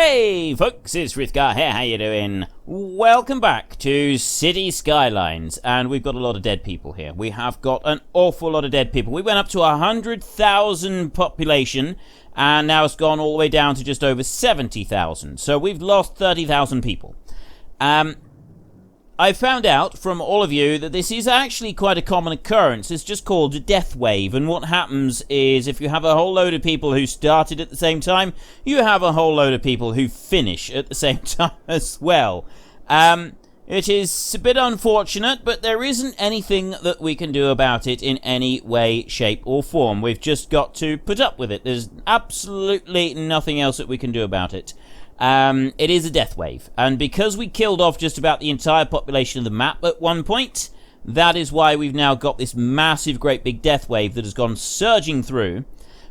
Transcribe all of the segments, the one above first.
Hey folks, it's Rithgar here, how you doing? Welcome back to City Skylines, and we've got a lot of dead people here. We have got an awful lot of dead people. We went up to 100,000 population, and now it's gone all the way down to just over 70,000. So we've lost 30,000 people. I found out from all of you that this is actually quite a common occurrence. It's just called a death wave, and what happens is if you have a whole load of people who started at the same time, you have a whole load of people who finish at the same time as well. It is a bit unfortunate, but there isn't anything that we can do about it in any way, shape, or form. We've just got to put up with it. There's absolutely nothing else that we can do about it. It is a death wave, and because we killed off just about the entire population of the map at one point, that is why we've now got this massive, great big death wave that has gone surging through.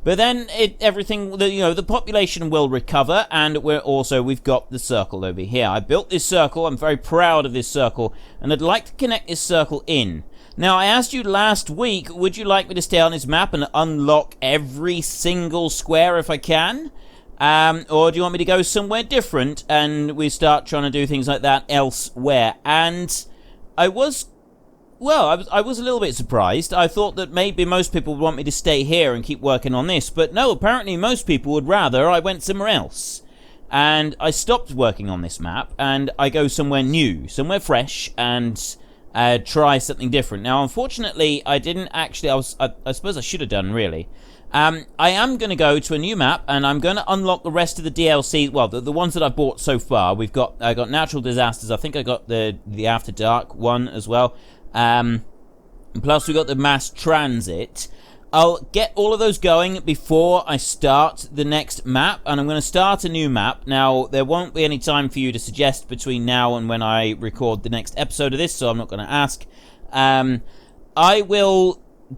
But then the population will recover, and we've got the circle over here. I built this circle. I'm very proud of this circle, and I'd like to connect this circle in. Now, I asked you last week, would you like me to stay on this map and unlock every single square if I can? Or do you want me to go somewhere different and we start trying to do things like that elsewhere? And I was a little bit surprised. I thought that maybe most people would want me to stay here and keep working on this, but no, apparently most people would rather I went somewhere else. And I stopped working on this map and I go somewhere new, somewhere fresh, and try something different. Now, unfortunately, I didn't actually, I suppose I should have done, really. I am going to go to a new map, and I'm going to unlock the rest of the DLC. Well, the ones that I've bought so far. I got natural disasters. I think I got the After Dark one as well. Plus, we got the mass transit. I'll get all of those going before I start the next map, and I'm going to start a new map. Now, there won't be any time for you to suggest between now and when I record the next episode of this, so I'm not going to ask. I'm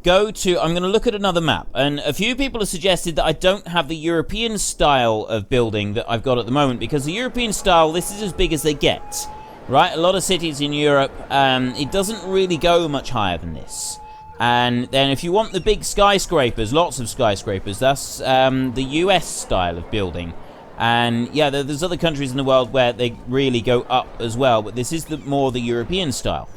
going to look at another map, and a few people have suggested that I don't have the European style of building that I've got at the moment, because the European style, this is as big as they get, right? A lot of cities in Europe, it doesn't really go much higher than this. And then if you want the big skyscrapers, lots of skyscrapers, that's the US style of building. And yeah, there's other countries in the world where they really go up as well, but this is more the European style.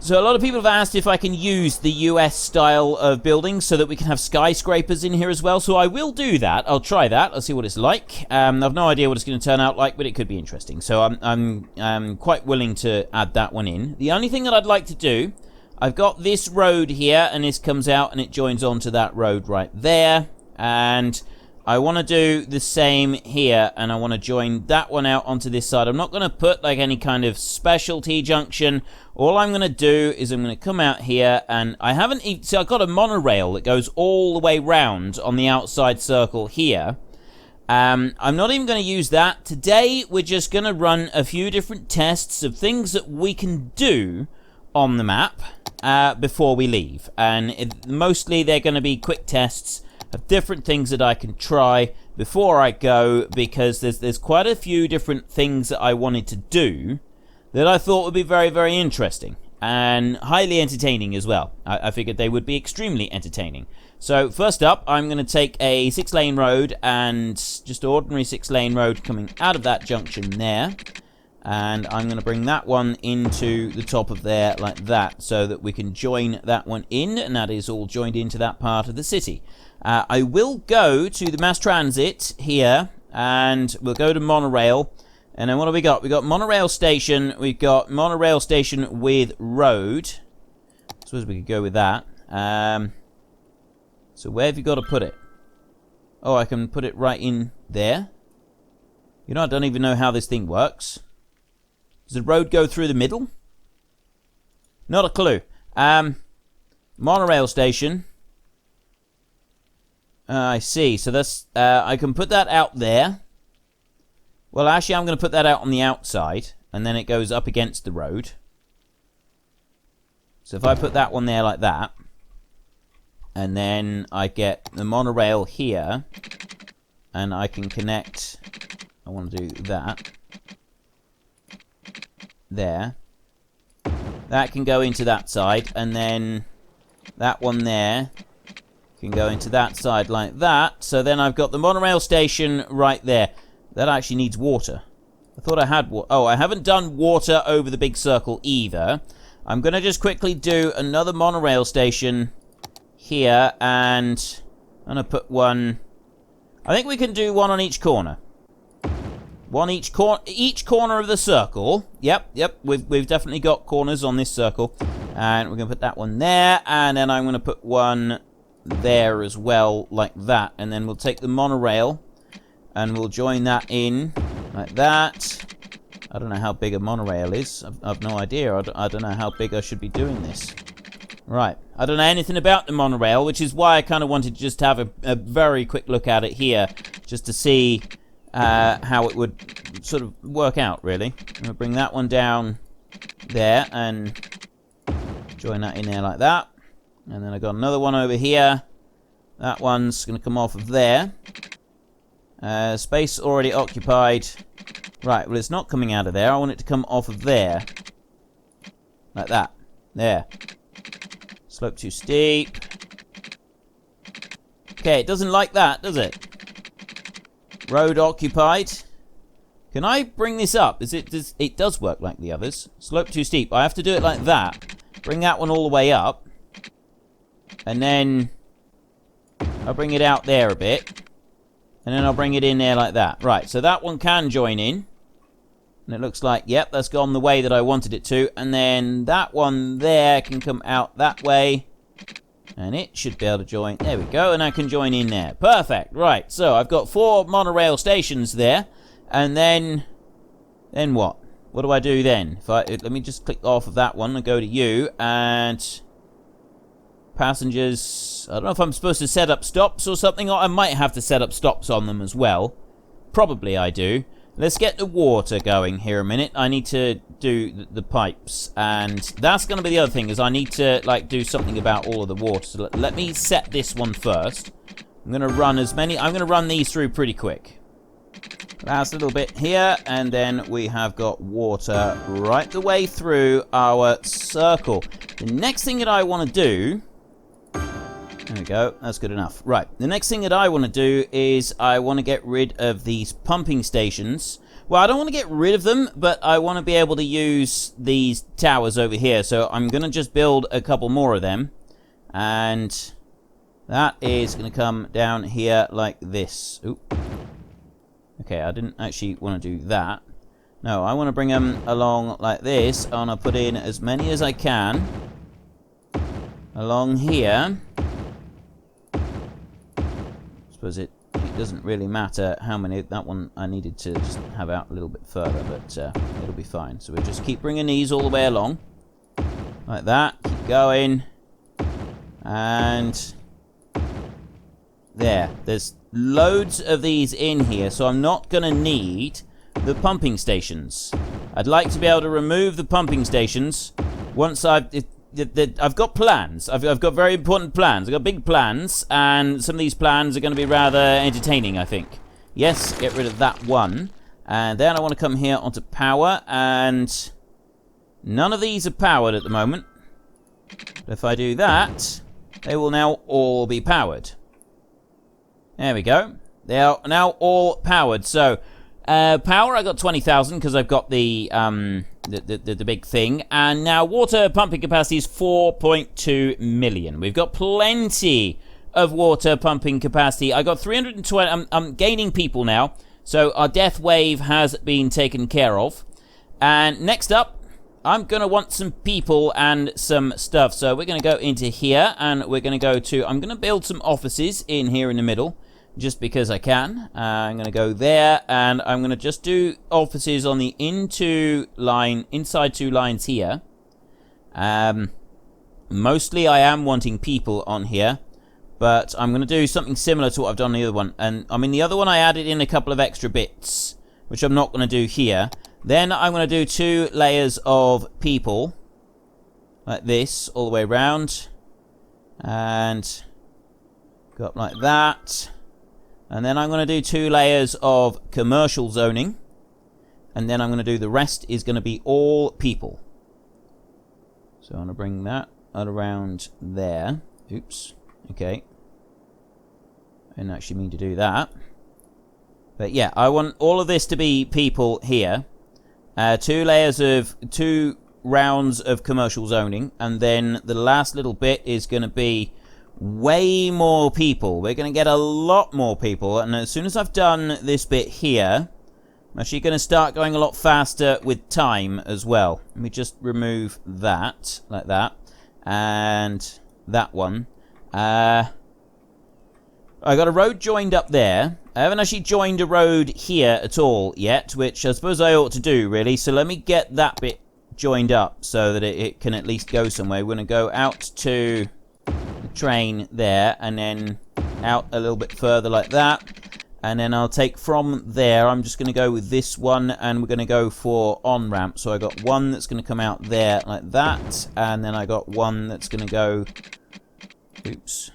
So a lot of people have asked if I can use the US style of building so that we can have skyscrapers in here as well. So I will do that. I'll try that. I'll see what it's like. I've no idea what it's going to turn out like, but it could be interesting. So I'm quite willing to add that one in. The only thing that I'd like to do, I've got this road here, and this comes out and it joins onto that road right there. And I want to do the same here, and I want to join that one out onto this side. I'm not going to put like any kind of specialty junction. All I'm going to do is I'm going to come out here, and I haven't even... So I've got a monorail that goes all the way round on the outside circle here. I'm not even going to use that. Today, we're just going to run a few different tests of things that we can do on the map before we leave. And mostly they're going to be quick tests of different things that I can try before I go, because there's quite a few different things that I wanted to do that I thought would be very, very interesting and highly entertaining as well. I figured they would be extremely entertaining. So first up, I'm going to take a 6-lane road, and just ordinary 6-lane road coming out of that junction there, and I'm going to bring that one into the top of there like that, so that we can join that one in, and that is all joined into that part of the city. I will go to the mass transit here, and we'll go to monorail. And then what have we got? We've got monorail station. We've got monorail station with road. I suppose we could go with that. So where have you got to put it? Oh, I can put it right in there. You know, I don't even know how this thing works. Does the road go through the middle? Not a clue. Monorail station. I see. So that's... I can put that out there. Well, actually, I'm going to put that out on the outside, and then it goes up against the road. So if I put that one there like that, and then I get the monorail here, and I can connect... I want to do that. There. That can go into that side, and then that one there can go into that side like that. So then I've got the monorail station right there. That actually needs water. I thought I had water. Oh, I haven't done water over the big circle either. I'm going to just quickly do another monorail station here, and I'm going to put one... I think we can do one on each corner. One each corner of the circle. Yep. We've definitely got corners on this circle. And we're going to put that one there, and then I'm going to put one there as well, like that. And then we'll take the monorail, and we'll join that in, like that. I don't know how big a monorail is. I've no idea. I don't know how big I should be doing this. Right. I don't know anything about the monorail, which is why I kind of wanted to just have a very quick look at it here, just to see how it would sort of work out, really. I'm going to bring that one down there and join that in there like that. And then I've got another one over here. That one's going to come off of there. Space already occupied. Right, well, it's not coming out of there. I want it to come off of there. Like that. There. Slope too steep. Okay, it doesn't like that, does it? Road occupied. Can I bring this up? It does work like the others. Slope too steep. I have to do it like that. Bring that one all the way up. And then I'll bring it out there a bit. And then I'll bring it in there like that. Right, so that one can join in. And it looks like, yep, that's gone the way that I wanted it to. And then that one there can come out that way. And it should be able to join. There we go, and I can join in there. Perfect. Right, so I've got 4 monorail stations there. And then what? What do I do then? Let me just click off of that one and go to you. And passengers, I don't know if I'm supposed to set up stops or something, or I might have to set up stops on them as well. Probably I do. Let's get the water going here a minute. I need to do the pipes, and that's going to be the other thing, is I need to do something about all of the water. So let me set this one first. I'm going to run I'm going to run these through pretty quick. Last little bit here, and then we have got water right the way through our circle. The next thing that I want to do... There we go, that's good enough. Right, the next thing that I want to do is I want to get rid of these pumping stations. Well, I don't want to get rid of them, but I want to be able to use these towers over here. So I'm going to just build a couple more of them. And that is going to come down here like this. Oop. Okay, I didn't actually want to do that. No, I want to bring them along like this. I want to put in as many as I can along here. Suppose it doesn't really matter how many. That one I needed to just have out a little bit further, but it'll be fine. So we'll just keep bringing these all the way along like that. Keep going, and there's loads of these in here, so I'm not gonna need the pumping stations. I'd like to be able to remove the pumping stations once I've got plans. I've got very important plans. I've got big plans, and some of these plans are going to be rather entertaining, I think. Yes, get rid of that one. And then I want to come here onto power, and none of these are powered at the moment. But if I do that, they will now all be powered. There we go. They are now all powered. So, power, I got 20,000 because I've got the big thing. And now water pumping capacity is 4.2 million. We've got plenty of water pumping capacity. I got 320. I'm gaining people now. So our death wave has been taken care of. And next up, I'm going to want some people and some stuff. So we're going to go into here, and we're going to go to... I'm going to build some offices in here in the middle, just because I can. I'm going to go there, and I'm going to just do offices on the inside 2 lines here. Mostly I am wanting people on here, but I'm going to do something similar to what I've done on the other one. And I mean, the other one I added in a couple of extra bits, which I'm not going to do here. Then I'm going to do 2 layers of people, like this, all the way around. And go up like that. And then I'm going to do 2 layers of commercial zoning. And then I'm going to do the rest is going to be all people. So I'm going to bring that around there. Oops. Okay. I didn't actually mean to do that. But yeah, I want all of this to be people here. 2 rounds of commercial zoning, and then the last little bit is going to be way more people. We're going to get a lot more people, and as soon as I've done this bit here, I'm actually going to start going a lot faster with time as well. Let me just remove that, like that, and that one. I got a road joined up there. I haven't actually joined a road here at all yet, which I suppose I ought to do, really. So let me get that bit joined up so that it can at least go somewhere. We're going to go out to the train there, and then out a little bit further like that. And then I'll take from there, I'm just going to go with this one, and we're going to go for on-ramp. So I got one that's going to come out there like that, and then I got one that's going to go, oops,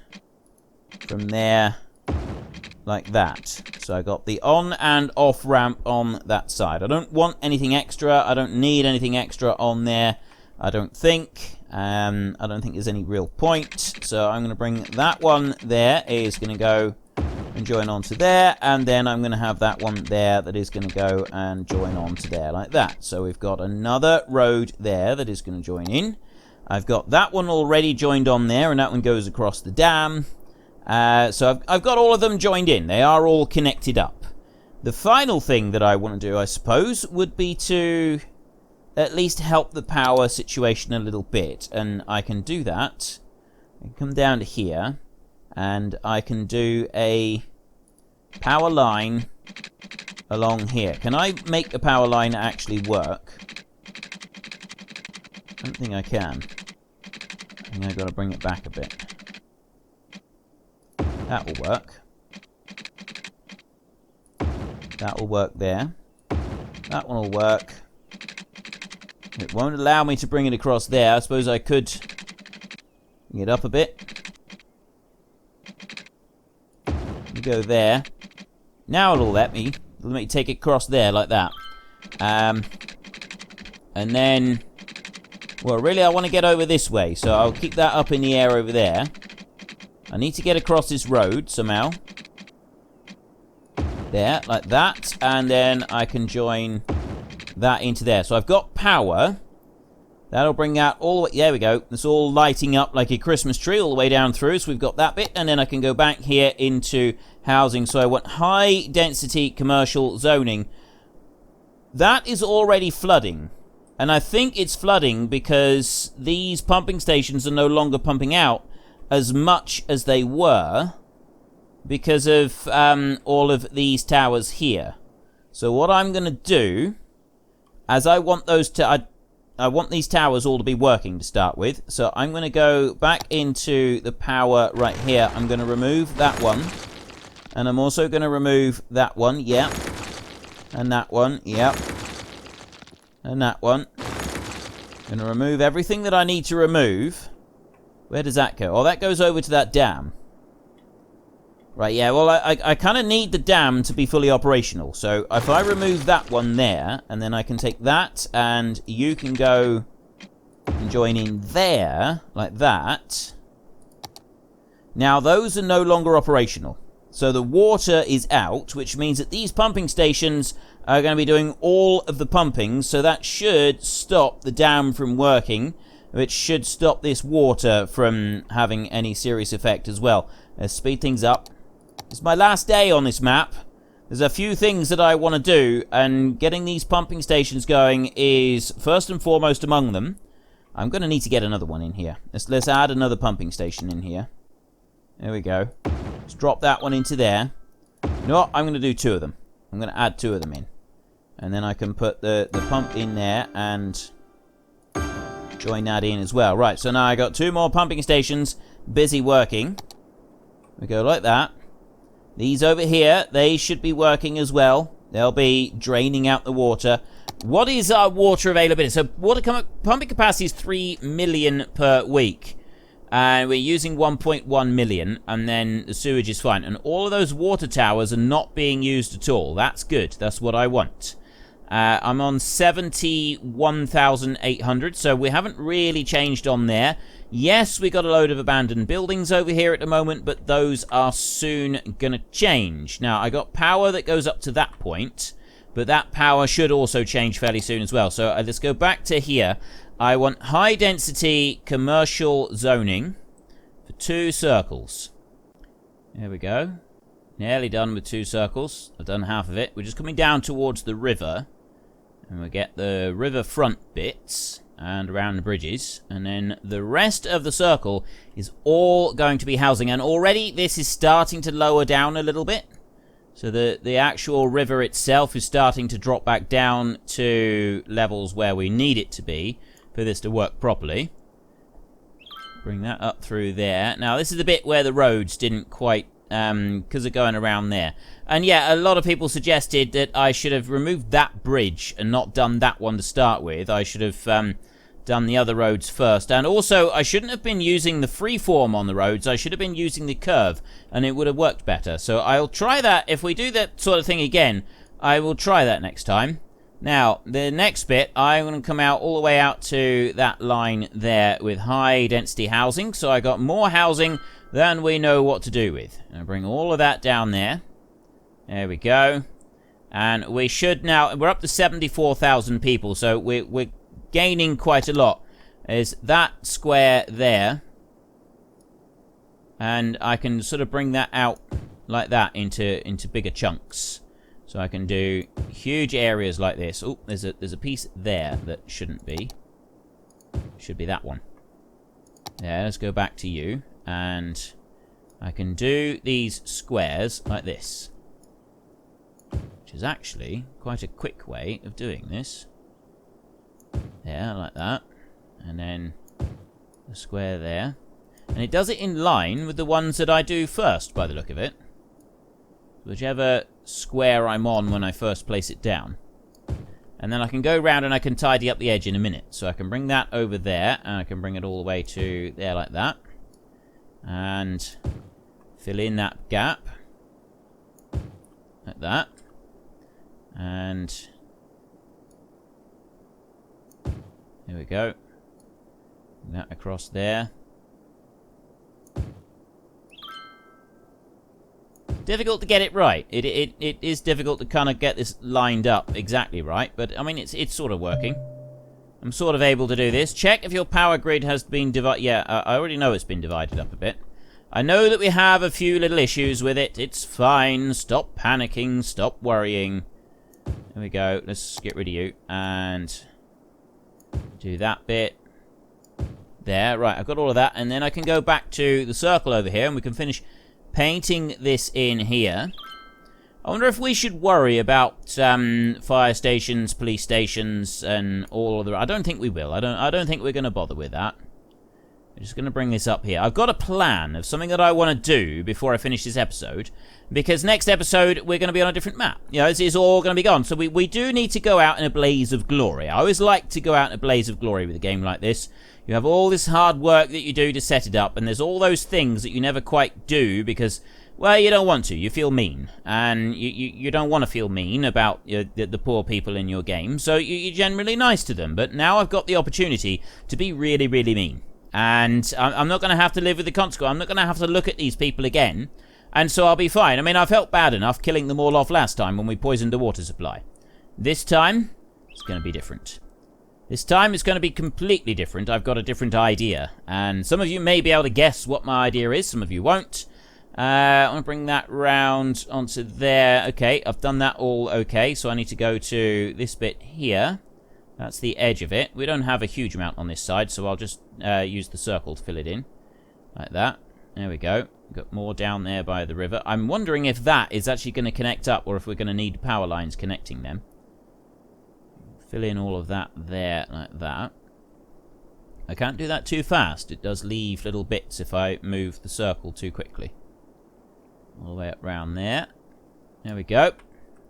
from there like that. So I got the on and off ramp on that side. I don't want anything extra. I don't need anything extra on there, I don't think. I don't think there's any real point. So I'm going to bring that one there, is going to go and join onto there, and then I'm going to have that one there that is going to go and join onto there like that. So we've got another road there that is going to join in. I've got that one already joined on there, and that one goes across the dam. So I've got all of them joined in. They are all connected up. The final thing that I want to do, I suppose, would be to at least help the power situation a little bit. And I can do that. I can come down to here, and I can do a power line along here. Can I make a power line actually work? I don't think I can. I think I've got to bring it back a bit. That will work. That will work there. That one will work. It won't allow me to bring it across there. I suppose I could bring it up a bit. Go there. Now it'll let me take it across there like that. And then, well, really I want to get over this way, so I'll keep that up in the air over there. I need to get across this road somehow. There, like that. And then I can join that into there. So I've got power. That'll bring out all the way... There we go. It's all lighting up like a Christmas tree all the way down through. So we've got that bit. And then I can go back here into housing. So I want high density commercial zoning. That is already flooding. And I think it's flooding because these pumping stations are no longer pumping out as much as they were because of all of these towers here. So what I'm going to do, as I want those to... I want these towers all to be working to start with. So I'm going to go back into the power right here. I'm going to remove that one. And I'm also going to remove that one. Yep. And that one. Yep. And that one. I'm going to remove everything that I need to remove. Where does that go? Oh, that goes over to that dam. Right, yeah, well, I kind of need the dam to be fully operational. So if I remove that one there, and then I can take that, and you can go and join in there, like that. Now, those are no longer operational. So the water is out, which means that these pumping stations are going to be doing all of the pumping. So that should stop the dam from working, which should stop this water from having any serious effect as well. Let's speed things up. It's my last day on this map. There's a few things that I want to do, and getting these pumping stations going is first and foremost among them. I'm going to need to get another one in here. Let's add another pumping station in here. There we go. Let's drop that one into there. You know what? I'm going to do 2 of them. I'm going to add 2 of them in. And then I can put the pump in there and join that in as well. Right, so now I got 2 more pumping stations busy working. We go like that. These over here, they should be working as well. They'll be draining out the water. What is our water availability? So water pumping capacity is 3 million per week. And we're using 1.1 million. And then the sewage is fine. And all of those water towers are not being used at all. That's good. That's what I want. I'm on 71,800, so we haven't really changed on there. Yes, we got a load of abandoned buildings over here at the moment, but those are soon going to change. Now, I got power that goes up to that point, but that power should also change fairly soon as well. So let's go back to here. I want high-density commercial zoning for 2 circles. There we go. Nearly done with 2 circles. I've done half of it. We're just coming down towards the river. And we get the riverfront bits and around the bridges. And then the rest of the circle is all going to be housing. And already this is starting to lower down a little bit. So the actual river itself is starting to drop back down to levels where we need it to be for this to work properly. Bring that up through there. Now this is the bit where the roads didn't quite, because they're going around there. And yeah, a lot of people suggested that I should have removed that bridge and not done that one to start with. I should have done the other roads first. And also, I shouldn't have been using the freeform on the roads. I should have been using the curve, and it would have worked better. So I'll try that. If we do that sort of thing again, I will try that next time. Now, the next bit, I'm going to come out all the way out to that line there with high density housing. So I got more housing than we know what to do with. And I bring all of that down there. There we go. And we should now, we're up to 74,000 people, so we're gaining quite a lot. Is that square there. And I can sort of bring that out like that into bigger chunks. So I can do huge areas like this. Oh, there's a piece there that shouldn't be. Should be that one. Yeah, let's go back to you. And I can do these squares like this. Which is actually quite a quick way of doing this. Yeah, like that. And then the square there. And it does it in line with the ones that I do first, by the look of it. Whichever square I'm on when I first place it down. And then I can go around and I can tidy up the edge in a minute. So I can bring that over there, and I can bring it all the way to there like that. And fill in that gap. Like that. And there we go. Bring that across there. Difficult to get it right. It is difficult to kind of get this lined up exactly right, but I mean it's sort of working. I'm sort of able to do this. Check if your power grid has been divided. Yeah, I already know it's been divided up a bit. I know that we have a few little issues with it. It's fine. Stop panicking. Stop worrying. There we go. Let's get rid of you and do that bit. There. Right, I've got all of that, and then I can go back to the circle over here, and we can finish painting this in here. I wonder if we should worry about fire stations, police stations, and all of the. I don't think we will. I don't think we're going to bother with that. I'm just going to bring this up here. I've got a plan of something that I want to do before I finish this episode, because next episode we're going to be on a different map. You know, it's all going to be gone. So we do need to go out in a blaze of glory. I always like to go out in a blaze of glory with a game like this. You have all this hard work that you do to set it up, and there's all those things that you never quite do because, well, you don't want to. You feel mean, and you don't want to feel mean about the poor people in your game, so you're generally nice to them. But now I've got the opportunity to be really, really mean, and I'm not going to have to live with the consequence. I'm not going to have to look at these people again, and so I'll be fine. I mean, I felt bad enough killing them all off last time when we poisoned the water supply. This time, it's going to be different. This time it's going to be completely different. I've got a different idea. And some of you may be able to guess what my idea is. Some of you won't. I want to bring that round onto there. Okay, I've done that all okay. So I need to go to this bit here. That's the edge of it. We don't have a huge amount on this side, so I'll just use the circle to fill it in. Like that. There we go. Got more down there by the river. I'm wondering if that is actually going to connect up or if we're going to need power lines connecting them. Fill in all of that there, like that. I can't do that too fast. It does leave little bits if I move the circle too quickly. All the way up round there. There we go.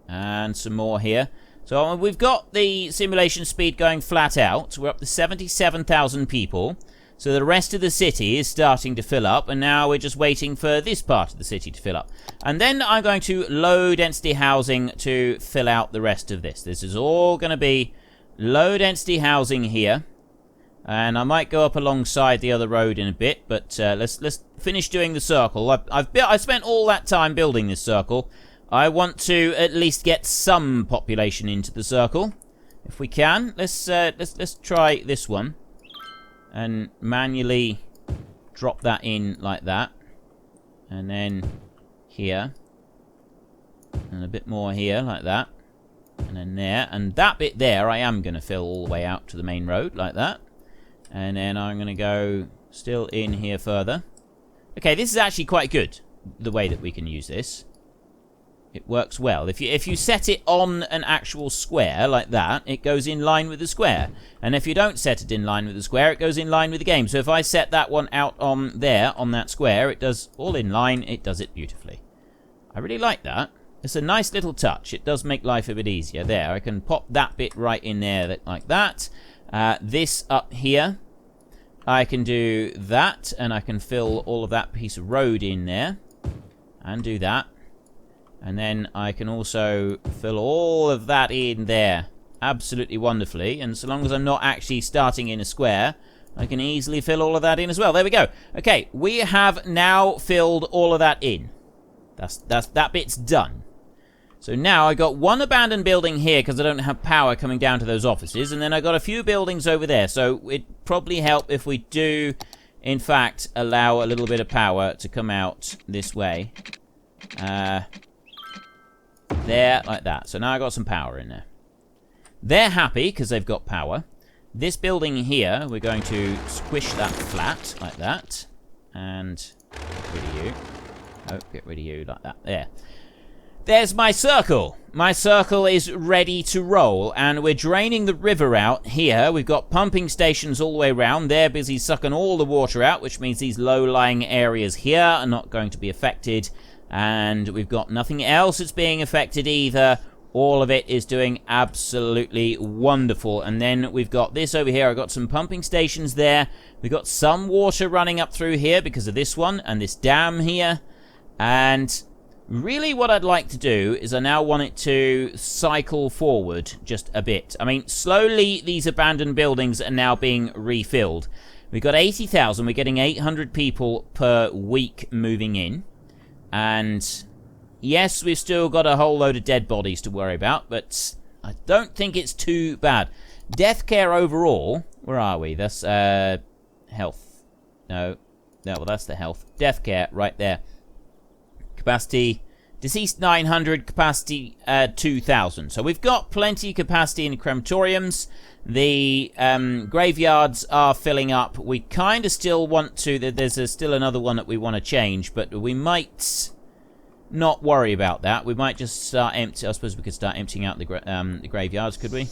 And some more here. So we've got the simulation speed going flat out. We're up to 77,000 people. So the rest of the city is starting to fill up, and now we're just waiting for this part of the city to fill up. And then I'm going to low density housing to fill out the rest of this. This is all going to be low density housing here. And I might go up alongside the other road in a bit, but let's finish doing the circle. I spent all that time building this circle. I want to at least get some population into the circle, if we can. Let's try this one, and manually drop that in like that, and then here, and a bit more here like that, and then there, and that bit there I am going to fill all the way out to the main road like that. And then I'm going to go still in here further. Okay, this is actually quite good, the way that we can use this. It works well. If you set it on an actual square like that, it goes in line with the square. And if you don't set it in line with the square, it goes in line with the game. So if I set that one out on there, on that square, it does all in line. It does it beautifully. I really like that. It's a nice little touch. It does make life a bit easier. There, I can pop that bit right in there like that. This up here, I can do that, and I can fill all of that piece of road in there, and do that. And then I can also fill all of that in there absolutely wonderfully. And so long as I'm not actually starting in a square, I can easily fill all of that in as well. There we go. Okay, we have now filled all of that in. That bit's done. So now I got one abandoned building here because I don't have power coming down to those offices. And then I got a few buildings over there. So it'd probably help if we do, in fact, allow a little bit of power to come out this way. There, like that. So now I got some power in there. They're happy because they've got power. This building here, we're going to squish that flat like that. And get rid of you. Oh, get rid of you like that. There. There's my circle. My circle is ready to roll, and we're draining the river out here. We've got pumping stations all the way around. They're busy sucking all the water out, which means these low-lying areas here are not going to be affected. And we've got nothing else that's being affected either. All of it is doing absolutely wonderful. And then we've got this over here. I've got some pumping stations there. We've got some water running up through here because of this one and this dam here. And really what I'd like to do is I now want it to cycle forward just a bit. I mean, slowly these abandoned buildings are now being refilled. We've got 80,000. We're getting 800 people per week moving in. And yes, we've still got a whole load of dead bodies to worry about, but I don't think it's too bad. Death care overall, where are we? That's health. No, well, that's the health. Death care right there. Capacity, deceased 900, capacity 2,000. So we've got plenty of capacity in the crematoriums. The graveyards are filling up. We kind of still want to, there's still another one that we want to change, but we might not worry about that. We might just start empty. I suppose we could start emptying out the graveyards, could we?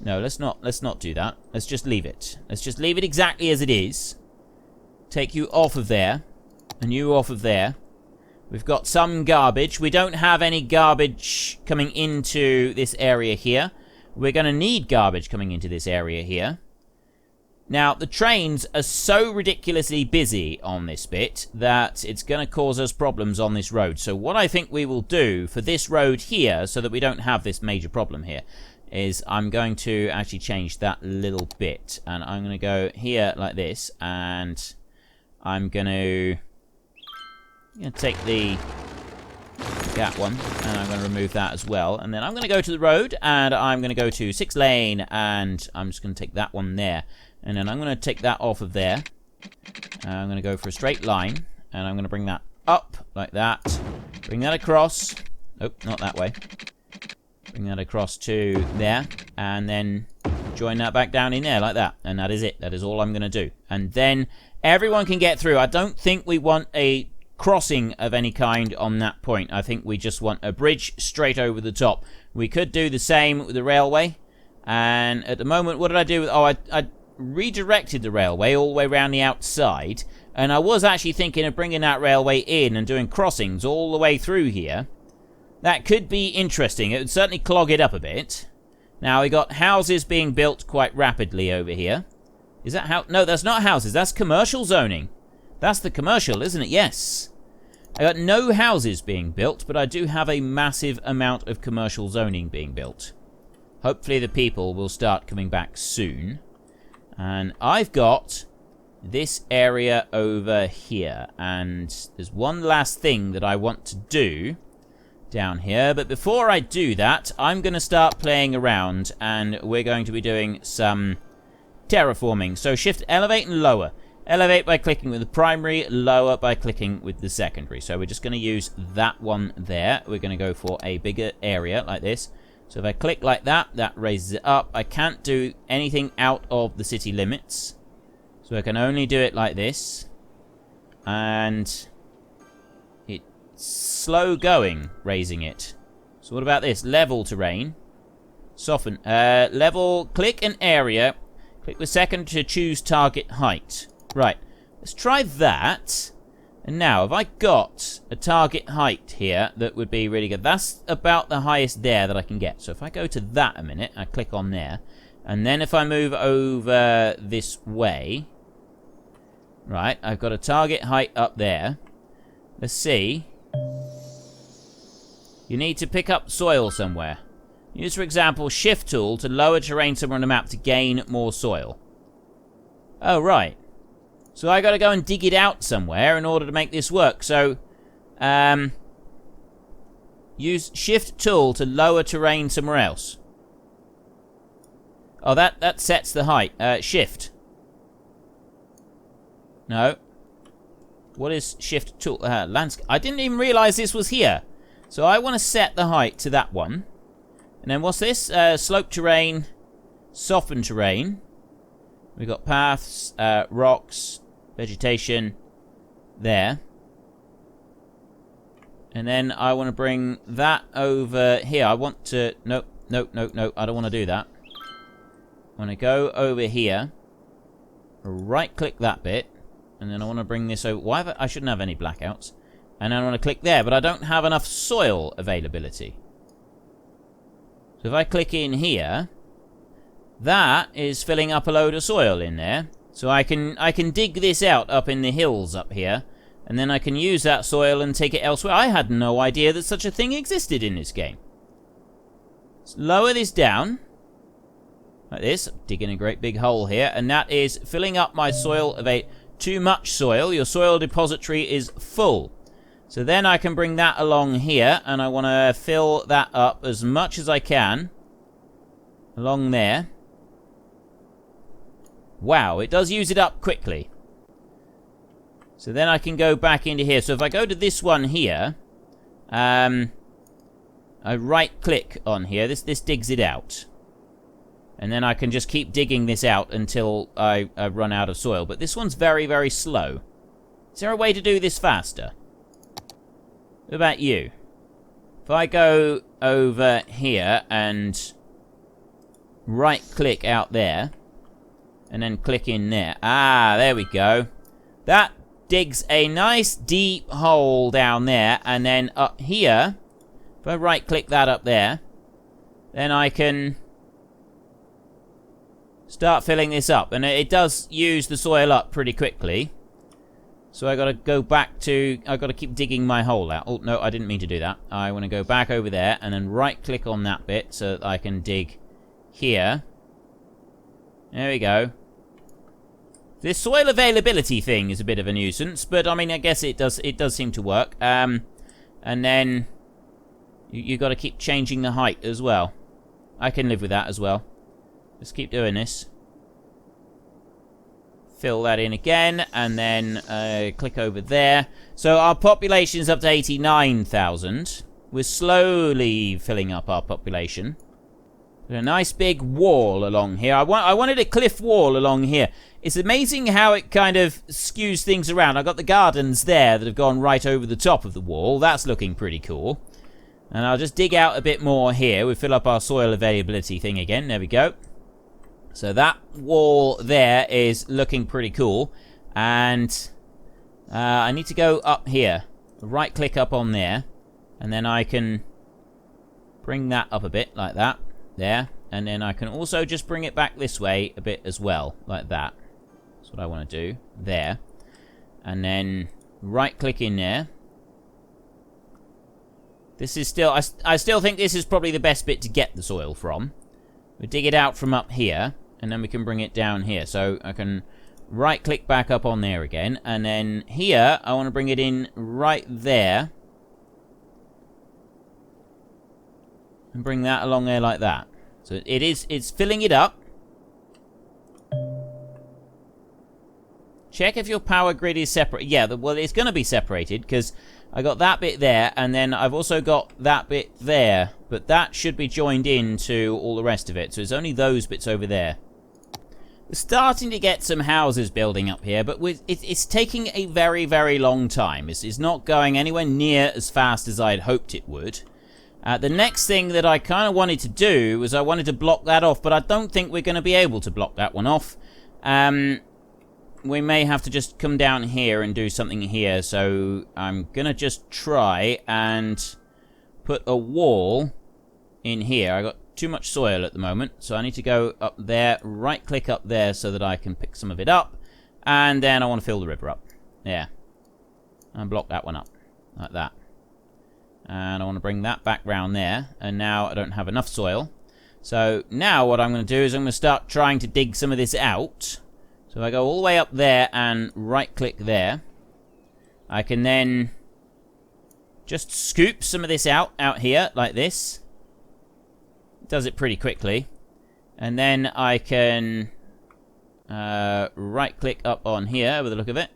No, let's not do that. Let's just leave it. Let's just leave it exactly as it is. Take you off of there, and you off of there. We've got some garbage. We don't have any garbage coming into this area here. We're going to need garbage coming into this area here. Now, the trains are so ridiculously busy on this bit that it's going to cause us problems on this road. So what I think we will do for this road here, so that we don't have this major problem here, is I'm going to actually change that little bit. And I'm going to go here like this, and I'm going to take that one, and I'm going to remove that as well. And then I'm going to go to the road, and I'm going to go to 6 lane, and I'm just going to take that one there. And then I'm going to take that off of there. I'm going to go for a straight line, and I'm going to bring that up like that. Bring that across. Nope, not that way. Bring that across to there, and then join that back down in there like that. And that is it. That is all I'm going to do. And then everyone can get through. I don't think we want a crossing of any kind on that point. I think we just want a bridge straight over the top. We could do the same with the railway. And at the moment, what did I do? I redirected the railway all the way around the outside. And I was actually thinking of bringing that railway in and doing crossings all the way through here. That could be interesting. It would certainly clog it up a bit. Now, we got houses being built quite rapidly over here. Is that how? No, that's not houses. That's commercial zoning. That's the commercial, isn't it? Yes. I got no houses being built, but I do have a massive amount of commercial zoning being built. Hopefully the people will start coming back soon. And I've got this area over here. And there's one last thing that I want to do down here. But before I do that, I'm going to start playing around. And we're going to be doing some terraforming. So shift elevate and lower. Elevate by clicking with the primary, lower by clicking with the secondary. So we're just going to use that one there. We're going to go for a bigger area like this. So if I click like that, that raises it up. I can't do anything out of the city limits. So I can only do it like this. And it's slow going, raising it. So what about this? Level terrain. Soften. Level, click an area. Click the second to choose target height. Right, let's try that. And now, have I got a target height here that would be really good? That's about the highest there that I can get. So if I go to that a minute, I click on there. And then if I move over this way. Right, I've got a target height up there. Let's see. You need to pick up soil somewhere. Use, for example, shift tool to lower terrain somewhere on the map to gain more soil. Oh, right. So I got to go and dig it out somewhere in order to make this work. So, use shift tool to lower terrain somewhere else. Oh, that sets the height. Shift. No. What is shift tool? Landscape. I didn't even realize this was here. So I want to set the height to that one. And then what's this? Slope terrain, soften terrain. We've got paths, rocks, vegetation, there. And then I want to bring that over here. I want to... Nope, nope, nope, nope. I don't want to do that. I want to go over here. Right-click that bit. And then I want to bring this over... Why have I shouldn't have any blackouts. And then I want to click there, but I don't have enough soil availability. So if I click in here... That is filling up a load of soil in there. So I can dig this out up in the hills up here. And then I can use that soil and take it elsewhere. I had no idea that such a thing existed in this game. Let's lower this down. Like this. I'm digging a great big hole here. And that is filling up my soil of too much soil. Your soil depository is full. So then I can bring that along here. And I want to fill that up as much as I can. Along there. Wow, it does use it up quickly. So then I can go back into here. So if I go to this one here, I right-click on here. This digs it out. And then I can just keep digging this out until I run out of soil. But this one's very, very slow. Is there a way to do this faster? What about you? If I go over here and right-click out there, and then click in there. Ah, there we go. That digs a nice deep hole down there. And then up here, if I right-click that up there, then I can start filling this up. And it does use the soil up pretty quickly. So I got to go back to... I got to keep digging my hole out. Oh, no, I didn't mean to do that. I want to go back over there and then right-click on that bit so that I can dig here. There we go. This soil availability thing is a bit of a nuisance, but I mean, I guess it does seem to work. And then you got to keep changing the height as well. I can live with that as well. Let's keep doing this. Fill that in again, and then click over there. So our population is up to 89,000. We're slowly filling up our population. A nice big wall along here. I wanted a cliff wall along here. It's amazing how it kind of skews things around. I've got the gardens there that have gone right over the top of the wall. That's looking pretty cool. And I'll just dig out a bit more here. We fill up our soil availability thing again. There we go. So that wall there is looking pretty cool. And I need to go up here. Right click up on there. And then I can bring that up a bit like that. There. And then I can also just bring it back this way a bit as well. Like that. That's what I want to do. There. And then right-click in there. This is still... I still think this is probably the best bit to get the soil from. We dig it out from up here, and then we can bring it down here. So I can right-click back up on there again. And then here, I want to bring it in right there. And bring that along there like that. So it's filling it up. Check if your power grid is separate. Yeah, well, it's going to be separated because I got that bit there, and then I've also got that bit there. But that should be joined in to all the rest of it. So it's only those bits over there. We're starting to get some houses building up here, but it's taking a very, very long time. It's not going anywhere near as fast as I had hoped it would. The next thing that I kind of wanted to do was I wanted to block that off, but I don't think we're going to be able to block that one off. We may have to just come down here and do something here, so I'm going to just try and put a wall in here. I got too much soil at the moment, so I need to go up there, right-click up there so that I can pick some of it up, and then I want to fill the river up. There. And block that one up, like that. And I want to bring that back round there. And now I don't have enough soil. So now what I'm going to do is I'm going to start trying to dig some of this out. So if I go all the way up there and right-click there, I can then just scoop some of this out here, like this. It does it pretty quickly. And then I can right-click up on here with the look of it.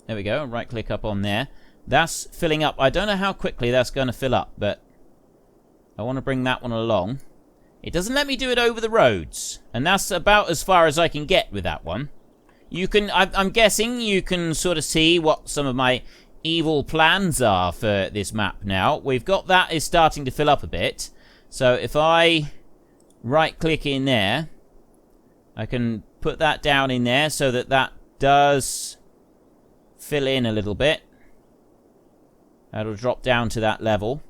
There we go, right-click up on there. That's filling up. I don't know how quickly that's going to fill up, but I want to bring that one along. It doesn't let me do it over the roads, and that's about as far as I can get with that one. You can, I'm guessing you can sort of see what some of my evil plans are for this map now. We've got that is starting to fill up a bit. So if I right-click in there, I can put that down in there so that that does fill in a little bit. That'll drop down to that level.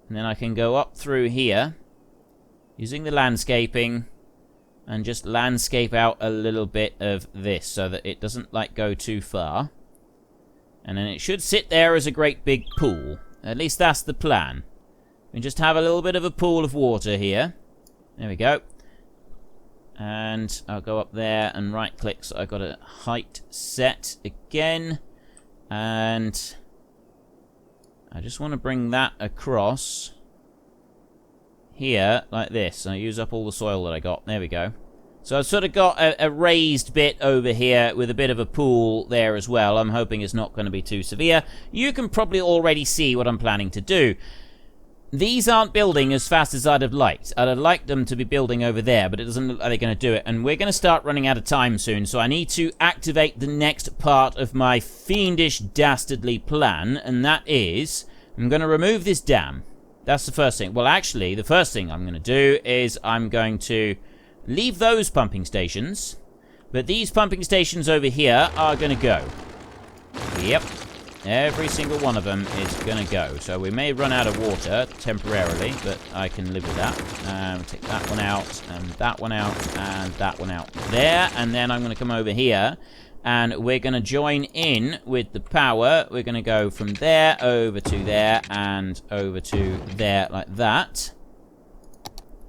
And then I can go up through here using the landscaping and just landscape out a little bit of this so that it doesn't like go too far. And then it should sit there as a great big pool. At least that's the plan. We just have a little bit of a pool of water here. There we go. And I'll go up there and right click so I've got a height set again. And I just want to bring that across here like this. I use up all the soil that I got. There we go. So I've sort of got a raised bit over here with a bit of a pool there as well. I'm hoping it's not going to be too severe. You can probably already see what I'm planning to do. These aren't building as fast as I'd have liked. I'd have liked them to be building over there, but it doesn't look like they're going to do it. And we're going to start running out of time soon, so I need to activate the next part of my fiendish, dastardly plan, and that is I'm going to remove this dam. That's the first thing. Well, actually, the first thing I'm going to do is I'm going to leave those pumping stations, but these pumping stations over here are going to go. Yep. Every single one of them is going to go. So we may run out of water temporarily, but I can live with that. Take that one out, and that one out, and that one out there. And then I'm going to come over here, and we're going to join in with the power. We're going to go from there over to there, and over to there like that.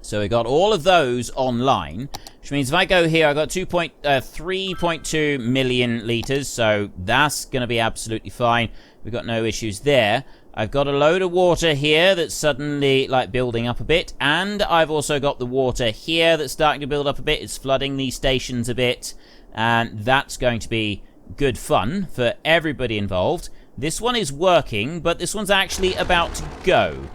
So we got all of those online, which means if I go here, I've got 3.2 million litres, so that's going to be absolutely fine. We've got no issues there. I've got a load of water here that's suddenly, like, building up a bit, and I've also got the water here that's starting to build up a bit. It's flooding these stations a bit, and that's going to be good fun for everybody involved. This one is working, but this one's actually about to go.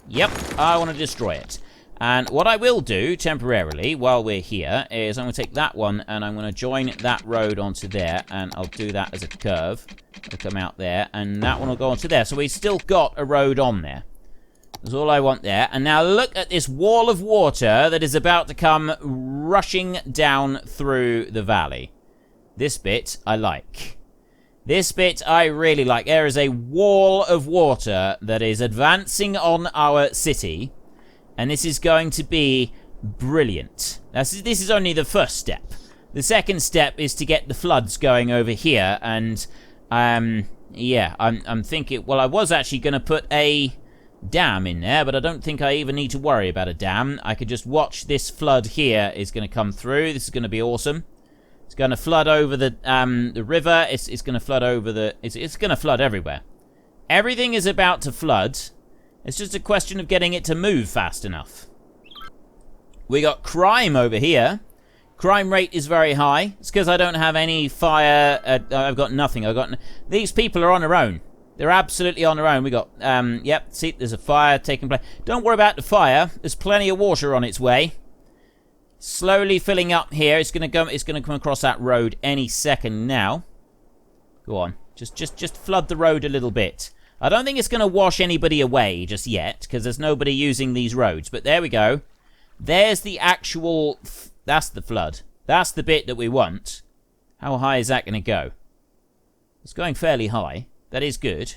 Yep, I want to destroy it. And what I will do temporarily while we're here is I'm going to take that one and I'm going to join that road onto there, and I'll do that as a curve. It'll come out there, and that one will go onto there. So we've still got a road on there. That's all I want there. And now look at this wall of water that is about to come rushing down through the valley. This bit I like. This bit I really like. There is a wall of water that is advancing on our city. And this is going to be brilliant. This is only the first step. The second step is to get the floods going over here, and yeah, I'm thinking, well, I was actually going to put a dam in there, but I don't think I even need to worry about a dam. I could just watch this flood here is going to come through. This is going to be awesome. It's going to flood over the river. It's going to flood over the... It's going to flood everywhere. Everything is about to flood. It's just a question of getting it to move fast enough. We got crime over here. Crime rate is very high. It's because I don't have any fire. I've got nothing. These people are on their own. They're absolutely on their own. We got, yep, see, there's a fire taking place. Don't worry about the fire. There's plenty of water on its way. Slowly filling up here. It's gonna come across that road any second now. Go on. Just flood the road a little bit. I don't think it's gonna wash anybody away just yet, because there's nobody using these roads. But there we go. There's the actual... That's the flood. That's the bit that we want. How high is that going to go? It's going fairly high. That is good.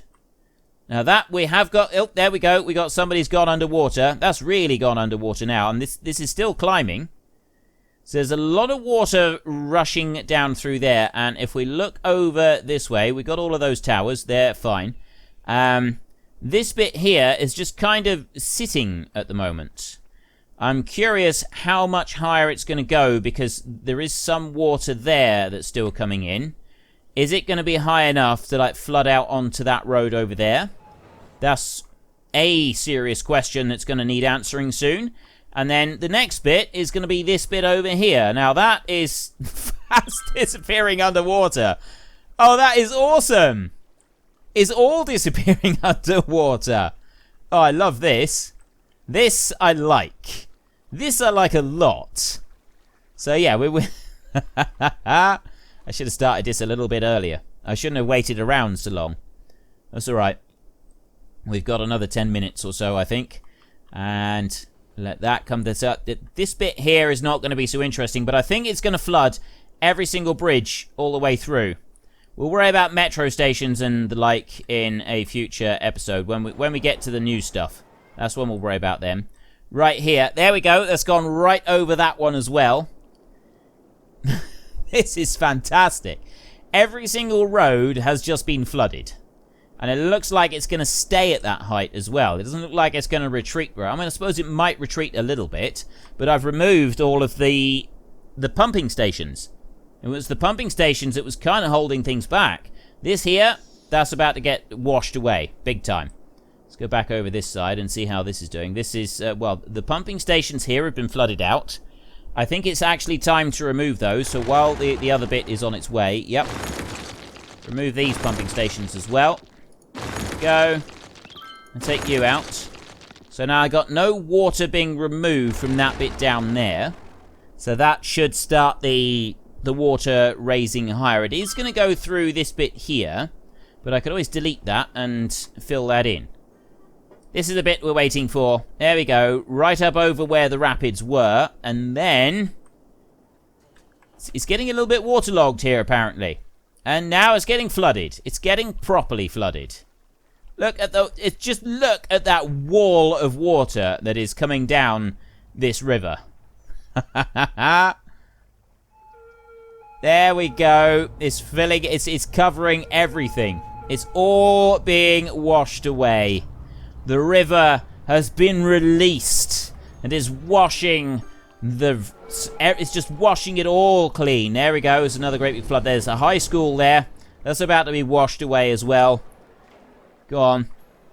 Now that we have got... Oh, there we go. We got somebody's gone underwater. That's really gone underwater now. And this is still climbing. So there's a lot of water rushing down through there. And if we look over this way, we got all of those towers. They're fine. This bit here is just kind of sitting at the moment. I'm curious how much higher it's going to go, because there is some water there that's still coming in. Is it going to be high enough to like flood out onto that road over there? That's a serious question that's going to need answering soon. And then the next bit is going to be this bit over here. Now that is fast disappearing underwater. Oh, that is awesome. It's all disappearing underwater. Oh, I love this. This I like. This I like a lot. So yeah, we I should have started this a little bit earlier. I shouldn't have waited around so long. That's alright. We've got another 10 minutes or so, I think. And let that come this up. This bit here is not going to be so interesting, but I think it's going to flood every single bridge all the way through. We'll worry about metro stations and the like in a future episode when we get to the new stuff. That's when we'll worry about them. Right here. There we go. That's gone right over that one as well. This is fantastic. Every single road has just been flooded. And it looks like it's going to stay at that height as well. It doesn't look like it's going to retreat. I mean, I suppose it might retreat a little bit. But I've removed all of the pumping stations. It was the pumping stations that was kind of holding things back. This here, that's about to get washed away. Big time. Let's go back over this side and see how this is doing. This is, well, the pumping stations here have been flooded out. I think it's actually time to remove those. So while the other bit is on its way, yep. Remove these pumping stations as well. There we go. And take you out. So now I got no water being removed from that bit down there. So that should start the water raising higher. It is going to go through this bit here. But I could always delete that and fill that in. This is the bit we're waiting for. There we go. Right up over where the rapids were. And then... It's getting a little bit waterlogged here, apparently. And now it's getting flooded. It's getting properly flooded. Look at just look at that wall of water that is coming down this river. There we go. It's filling... It's covering everything. It's all being washed away. The river has been released and is washing it's just washing it all clean. There we go. There's another great big flood. There's a high school there. That's about to be washed away as well. Go on.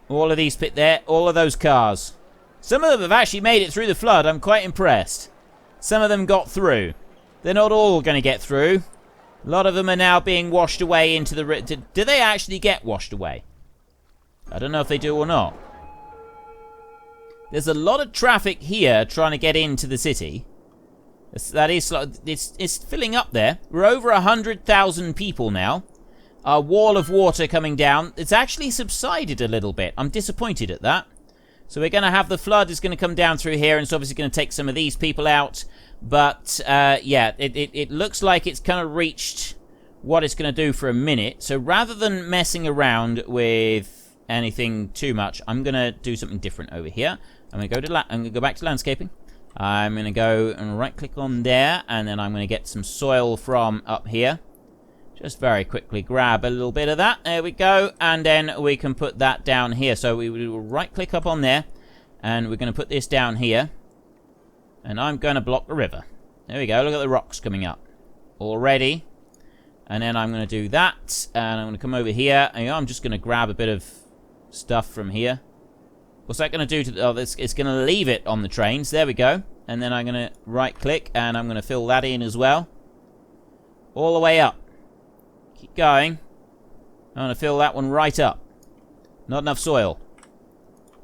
All of these pit there. All of those cars. Some of them have actually made it through the flood. I'm quite impressed. Some of them got through. They're not all going to get through. A lot of them are now being washed away into the river. Do they actually get washed away? I don't know if they do or not. There's a lot of traffic here trying to get into the city. It's filling up there. We're over 100,000 people now. A wall of water coming down. It's actually subsided a little bit. I'm disappointed at that. So we're going to have the flood is going to come down through here, and it's obviously going to take some of these people out. But, yeah, it looks like it's kind of reached what it's going to do for a minute. So rather than messing around with anything too much, I'm going to do something different over here. I'm going to go back to landscaping. I'm going to go and right-click on there, and then I'm going to get some soil from up here. Just very quickly grab a little bit of that. There we go. And then we can put that down here. So we will right-click up on there, and we're going to put this down here. And I'm going to block the river. There we go. Look at the rocks coming up already. And then I'm going to do that, and I'm going to come over here. And I'm just going to grab a bit of stuff from here. What's that going to do to... Oh, it's going to leave it on the trains. There we go. And then I'm going to right-click, and I'm going to fill that in as well. All the way up. Keep going. I'm going to fill that one right up. Not enough soil.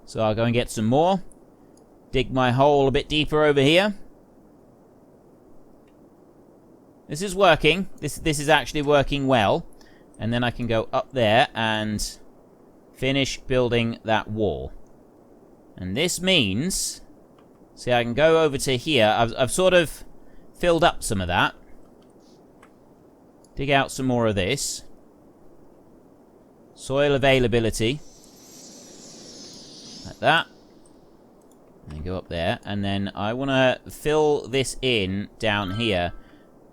So I'll go and get some more. Dig my hole a bit deeper over here. This is working. This is actually working well. And then I can go up there and finish building that wall. And this means... See, I can go over to here. I've sort of filled up some of that. Dig out some more of this. Soil availability. Like that. And go up there. And then I want to fill this in down here.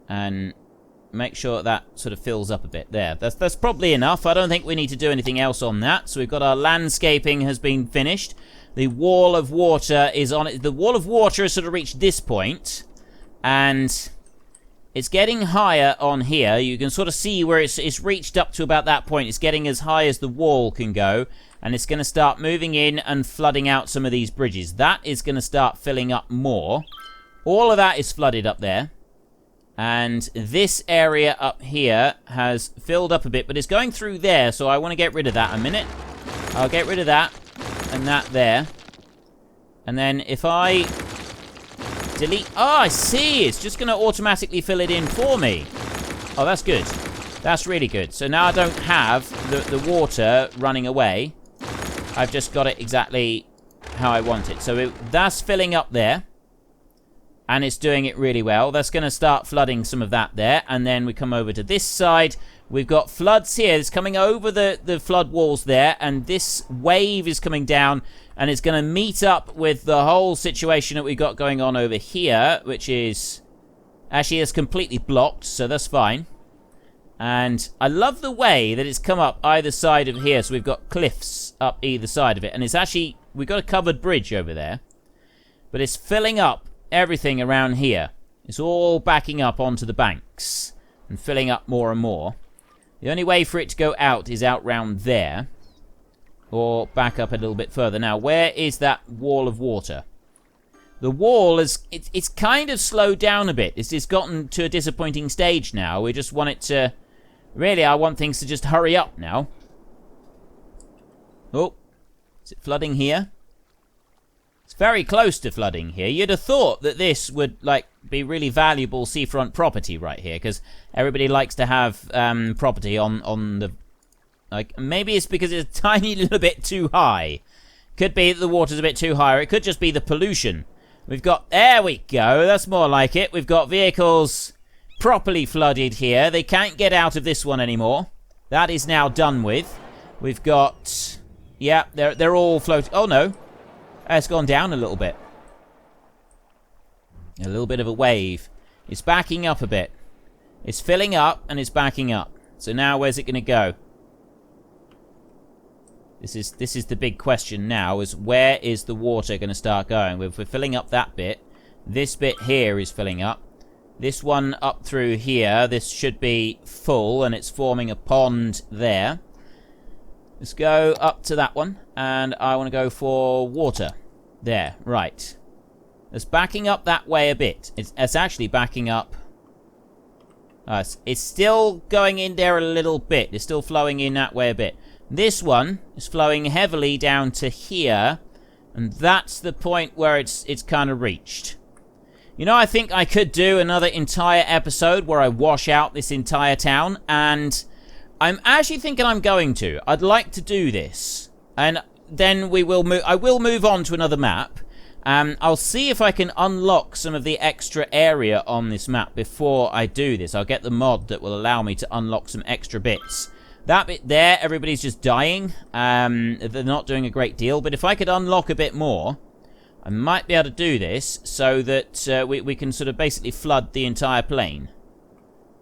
And make sure that sort of fills up a bit there. That's probably enough. I don't think we need to do anything else on that. So we've got our landscaping has been finished. The wall of water is on it. The wall of water has sort of reached this point. And it's getting higher on here. You can sort of see where it's reached up to about that point. It's getting as high as the wall can go. And it's going to start moving in and flooding out some of these bridges. That is going to start filling up more. All of that is flooded up there. And this area up here has filled up a bit. But it's going through there. So I want to get rid of that a minute. I'll get rid of that. And that there. And then if I delete... Oh, I see. It's just going to automatically fill it in for me. Oh, that's good. That's really good. So now I don't have the water running away. I've just got it exactly how I want it. So that's filling up there. And it's doing it really well. That's going to start flooding some of that there. And then we come over to this side. We've got floods here. It's coming over the flood walls there. And this wave is coming down. And it's going to meet up with the whole situation that we've got going on over here. Which is... Actually, it's completely blocked. So that's fine. And I love the way that it's come up either side of here. So we've got cliffs up either side of it. And it's actually... We've got a covered bridge over there. But it's filling up everything around here. It's all backing up onto the banks. And filling up more and more. The only way for it to go out is out round there. Or back up a little bit further. Now, where is that wall of water? The wall is... It's kind of slowed down a bit. It's gotten to a disappointing stage now. We just want it to... Really, I want things to just hurry up now. Oh. Is it flooding here? It's very close to flooding here. You'd have thought that this would, like, be really valuable seafront property right here. Because everybody likes to have property on the... Like, maybe it's because it's a tiny little bit too high. Could be that the water's a bit too high. Or it could just be the pollution. We've got... There we go. That's more like it. We've got vehicles properly flooded here. They can't get out of this one anymore. That is now done with. We've got... Yeah, they're all floating. Oh, no. It's gone down a little bit. A little bit of a wave. It's backing up a bit. It's filling up and it's backing up. So now where's it going to go? This is the big question now, is where is the water going to start going? We're filling up that bit. This bit here is filling up. This one up through here, this should be full and it's forming a pond there. Let's go up to that one, and I want to go for water. There, right. It's backing up that way a bit. It's actually backing up. It's still going in there a little bit. It's still flowing in that way a bit. This one is flowing heavily down to here, and that's the point where it's kind of reached. You know, I think I could do another entire episode where I wash out this entire town, and... I'm actually thinking I'm going to. I'd like to do this. And then we will move... I will move on to another map. I'll see if I can unlock some of the extra area on this map before I do this. I'll get the mod that will allow me to unlock some extra bits. That bit there, everybody's just dying. They're not doing a great deal. But if I could unlock a bit more, I might be able to do this so that we can sort of basically flood the entire plane.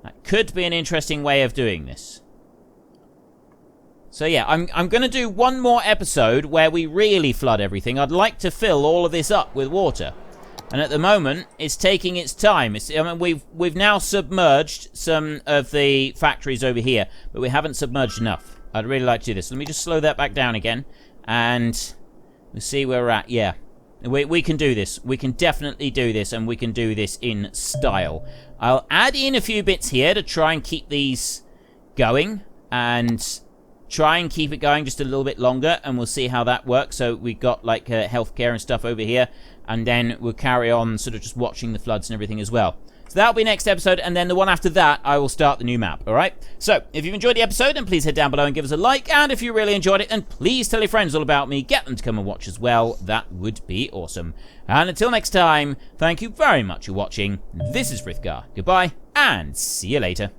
That could be an interesting way of doing this. So yeah, I'm going to do one more episode where we really flood everything. I'd like to fill all of this up with water. And at the moment, it's taking its time. We've now submerged some of the factories over here, but we haven't submerged enough. I'd really like to do this. Let me just slow that back down again, and we'll see where we're at. Yeah, we can do this. We can definitely do this, and we can do this in style. I'll add in a few bits here to try and keep these going, and try and keep it going just a little bit longer, and we'll see how that works. So we've got like healthcare and stuff over here, and then we'll carry on sort of just watching the floods and everything as well. So that'll be next episode, and then the one after that, I will start the new map, alright? So, if you've enjoyed the episode, then please head down below and give us a like, and if you really enjoyed it, then please tell your friends all about me, get them to come and watch as well, that would be awesome. And until next time, thank you very much for watching, this is Frithgar, goodbye, and see you later.